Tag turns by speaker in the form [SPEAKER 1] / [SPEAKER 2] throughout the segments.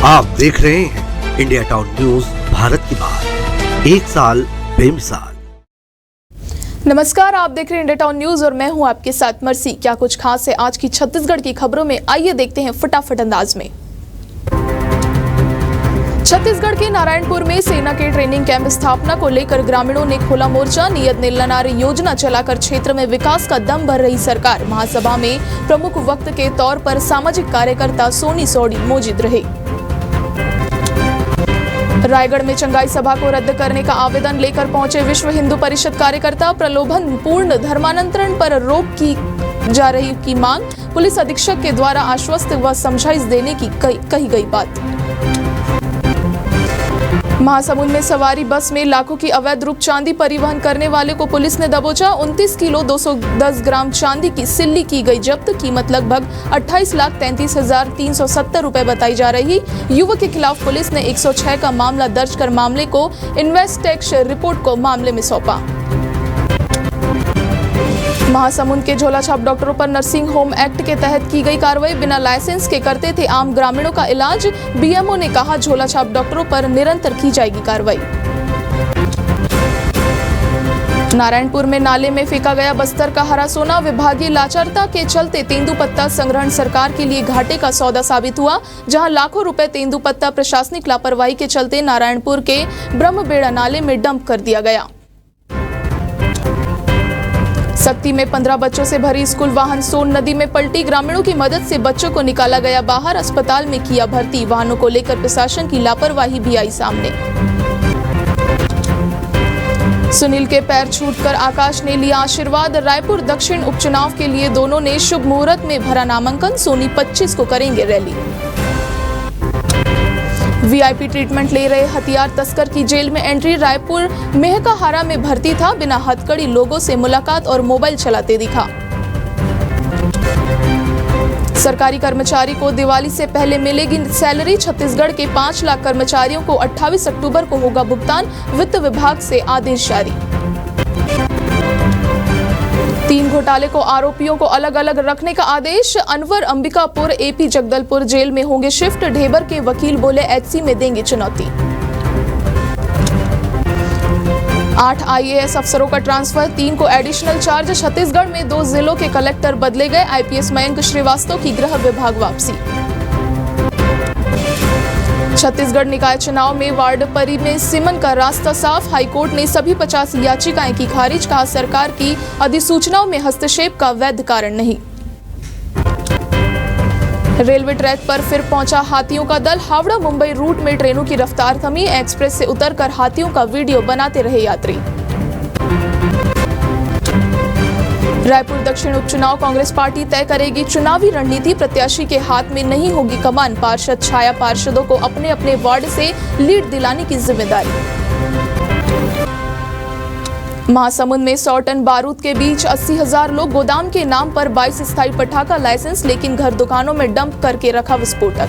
[SPEAKER 1] आप देख रहे हैं इंडिया टाउन न्यूज, भारत की बात, एक साल बेमिसाल।
[SPEAKER 2] नमस्कार, आप देख रहे हैं इंडिया टाउन न्यूज और मैं हूं आपके साथ मर्सी। क्या कुछ खास है आज की छत्तीसगढ़ की खबरों में, आइए देखते हैं फटाफट अंदाज में। छत्तीसगढ़ के नारायणपुर में सेना के ट्रेनिंग कैंप स्थापना को लेकर ग्रामीणों ने खोला मोर्चा। नियत नीलनारी योजना चलाकर क्षेत्र में विकास का दम भर रही सरकार। महासभा में प्रमुख वक्ता के तौर पर सामाजिक कार्यकर्ता सोनी सोडी मौजूद रहे। रायगढ़ में चंगाई सभा को रद्द करने का आवेदन लेकर पहुंचे विश्व हिंदू परिषद कार्यकर्ता। प्रलोभन पूर्ण धर्मांतरण पर रोक की जा रही की मांग। पुलिस अधीक्षक के द्वारा आश्वस्त व समझाइश देने की कही गई बात। महासमुंद में सवारी बस में लाखों की अवैध रूप चांदी परिवहन करने वाले को पुलिस ने दबोचा। 29 किलो 210 ग्राम चांदी की सिल्ली की गई जब्त। कीमत लगभग 28,33,370 रुपए बताई जा रही। युवक के खिलाफ पुलिस ने 106 का मामला दर्ज कर मामले को इन्वेस्टेक्स रिपोर्ट को मामले में सौंपा। महासमुंद के झोलाछाप डॉक्टरों पर नर्सिंग होम एक्ट के तहत की गई कार्रवाई। बिना लाइसेंस के करते थे आम ग्रामीणों का इलाज। बीएमओ ने कहा, झोलाछाप डॉक्टरों पर निरंतर की जाएगी कार्रवाई। नारायणपुर में नाले में फेंका गया बस्तर का हरा सोना। विभागीय लाचारता के चलते तेंदुपत्ता संग्रहण सरकार के लिए घाटे का सौदा साबित हुआ। जहां लाखों रुपए तेंदुपत्ता प्रशासनिक लापरवाही के चलते नारायणपुर के ब्रह्मबेड़ा नाले में डंप कर दिया गया। सक्ती में 15 बच्चों से भरी स्कूल वाहन सोन नदी में पलटी। ग्रामीणों की मदद से बच्चों को निकाला गया बाहर। अस्पताल में किया भर्ती। वाहनों को लेकर प्रशासन की लापरवाही भी आई सामने। सुनील के पैर छूटकर आकाश ने लिया आशीर्वाद। रायपुर दक्षिण उपचुनाव के लिए दोनों ने शुभ मुहूर्त में भरा नामांकन। सोनी 25 को करेंगे रैली। वीआईपी ट्रीटमेंट ले रहे हथियार तस्कर की जेल में एंट्री। रायपुर मेहकाहारा में भर्ती था। बिना हथकड़ी लोगों से मुलाकात और मोबाइल चलाते दिखा। सरकारी कर्मचारी को दिवाली से पहले मिलेगी सैलरी। छत्तीसगढ़ के 5 लाख कर्मचारियों को 28 अक्टूबर को होगा भुगतान। वित्त विभाग से आदेश जारी। 3 घोटाले को आरोपियों को अलग अलग रखने का आदेश। अनवर अंबिकापुर, एपी जगदलपुर जेल में होंगे शिफ्ट। ढेबर के वकील बोले एचसी में देंगे चुनौती। 8 आईएएस अफसरों का ट्रांसफर, 3 को एडिशनल चार्ज। छत्तीसगढ़ में 2 जिलों के कलेक्टर बदले गए। आईपीएस मयंक श्रीवास्तव की गृह विभाग वापसी। छत्तीसगढ़ निकाय चुनाव में वार्ड परी में सिमन का रास्ता साफ। हाईकोर्ट ने सभी 50 याचिकाएं की खारिज। कहा, सरकार की अधिसूचनाओं में हस्तक्षेप का वैध कारण नहीं। रेलवे ट्रैक पर फिर पहुंचा हाथियों का दल। हावड़ा मुंबई रूट में ट्रेनों की रफ्तार थमी। एक्सप्रेस से उतरकर हाथियों का वीडियो बनाते रहे यात्री। रायपुर दक्षिण उपचुनाव कांग्रेस पार्टी तय करेगी चुनावी रणनीति। प्रत्याशी के हाथ में नहीं होगी कमान। पार्षद छाया पार्षदों को अपने अपने वार्ड से लीड दिलाने की जिम्मेदारी। महासमुंद में 100 टन बारूद के बीच 80,000 लोग। गोदाम के नाम पर 22 स्थायी पटाखा लाइसेंस, लेकिन घर दुकानों में डंप करके रखा विस्फोटक।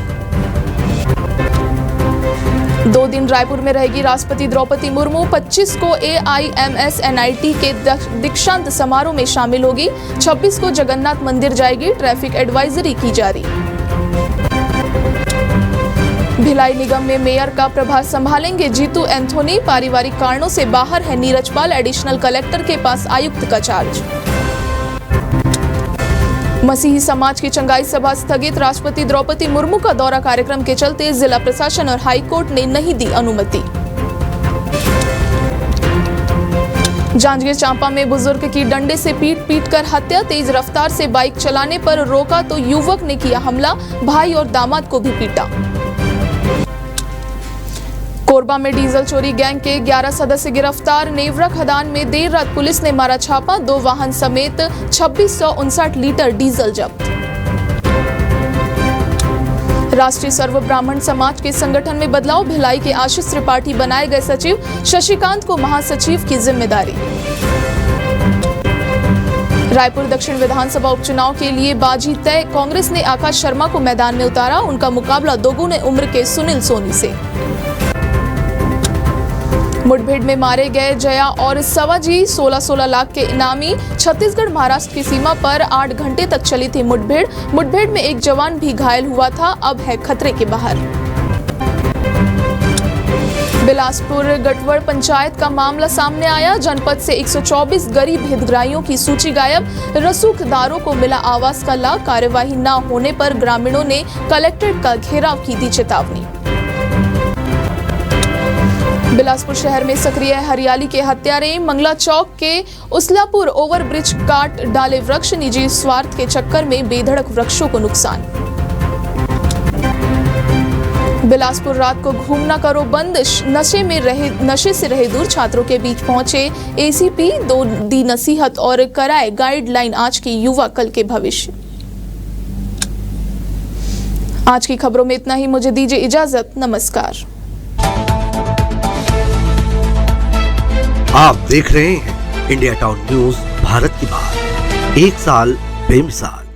[SPEAKER 2] 2 दिन रायपुर में रहेगी राष्ट्रपति द्रौपदी मुर्मू। 25 को AIMS-NIT के दीक्षांत समारोह में शामिल होगी। 26 को जगन्नाथ मंदिर जाएगी। ट्रैफिक एडवाइजरी की जारी। भिलाई निगम में मेयर का प्रभार संभालेंगे जीतू एंथोनी। पारिवारिक कारणों से बाहर है नीरज पाल। एडिशनल कलेक्टर के पास आयुक्त का चार्ज। मसीही समाज की चंगाई सभा स्थगित। राष्ट्रपति द्रौपदी मुर्मू का दौरा कार्यक्रम के चलते जिला प्रशासन और हाईकोर्ट ने नहीं दी अनुमति। जांजगीर चांपा में बुजुर्ग की डंडे से पीट कर हत्या। तेज रफ्तार से बाइक चलाने पर रोका तो युवक ने किया हमला। भाई और दामाद को भी पीटा। कोरबा में डीजल चोरी गैंग के 11 सदस्य गिरफ्तार। नेवरा खदान में देर रात पुलिस ने मारा छापा। 2 वाहन समेत 2659 लीटर डीजल जब्त। राष्ट्रीय सर्व ब्राह्मण समाज के संगठन में बदलाव। भिलाई के आशीष त्रिपाठी बनाए गए सचिव। शशिकांत को महासचिव की जिम्मेदारी। रायपुर दक्षिण विधानसभा उपचुनाव के लिए बाजी तय। कांग्रेस ने आकाश शर्मा को मैदान में उतारा। उनका मुकाबला दोगुने उम्र के सुनील सोनी से। मुठभेड़ में मारे गए जया और सवाजी 16-16 लाख के इनामी। छत्तीसगढ़ महाराष्ट्र की सीमा पर 8 घंटे तक चली थी मुठभेड़ में एक जवान भी घायल हुआ था, अब है खतरे के बाहर। बिलासपुर गटवड़ पंचायत का मामला सामने आया। जनपद से 124 गरीब हितग्राहियों की सूची गायब। रसूखदारों को मिला आवास का लाभ। कार्यवाही न होने पर ग्रामीणों ने कलेक्ट्रेट का घेराव की दी चेतावनी। बिलासपुर शहर में सक्रिय हरियाली के हत्यारे। मंगला चौक के उसलापुर ओवरब्रिज काट डाले वृक्ष। निजी स्वार्थ के चक्कर में बेधड़क वृक्षों को नुकसान। बिलासपुर रात को घूमना करो बंद। नशे से रहे दूर। छात्रों के बीच पहुंचे एसीपी। दी नसीहत और कराए गाइडलाइन। आज की युवा कल के भविष्य। आज की खबरों में इतना ही। मुझे दीजिए इजाजत। नमस्कार।
[SPEAKER 1] आप देख रहे हैं इंडिया टाउन न्यूज भारत की बात। एक साल बेमिसाल।